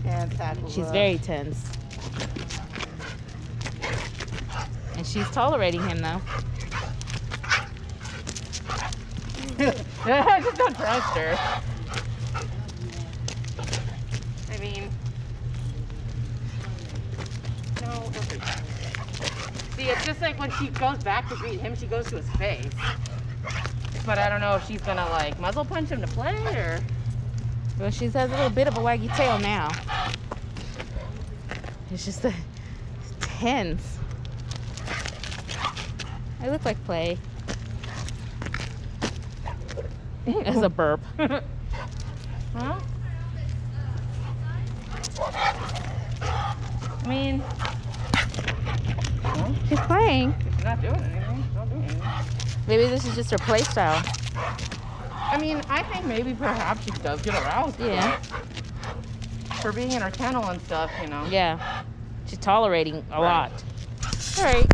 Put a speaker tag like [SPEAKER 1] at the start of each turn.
[SPEAKER 1] And tackles
[SPEAKER 2] She's
[SPEAKER 1] up.
[SPEAKER 2] very tense. And she's tolerating him, though.
[SPEAKER 3] I just don't trust her. I mean, no. See, it's just like when she goes back to greet him, she goes to his face. But I don't know if she's gonna like muzzle punch him to play or.
[SPEAKER 2] Well, she has a little bit of a waggy tail now. It's just tense. I look like play. As a burp.
[SPEAKER 3] Huh? I mean,
[SPEAKER 2] She's playing.
[SPEAKER 3] she's not doing anything. She's not doing anything.
[SPEAKER 2] Maybe this is just her play style.
[SPEAKER 3] I mean, I think maybe perhaps she does get aroused.
[SPEAKER 2] Yeah.
[SPEAKER 3] For being in her kennel and stuff, you know.
[SPEAKER 2] Yeah. She's tolerating a
[SPEAKER 3] Right.
[SPEAKER 2] lot. All right.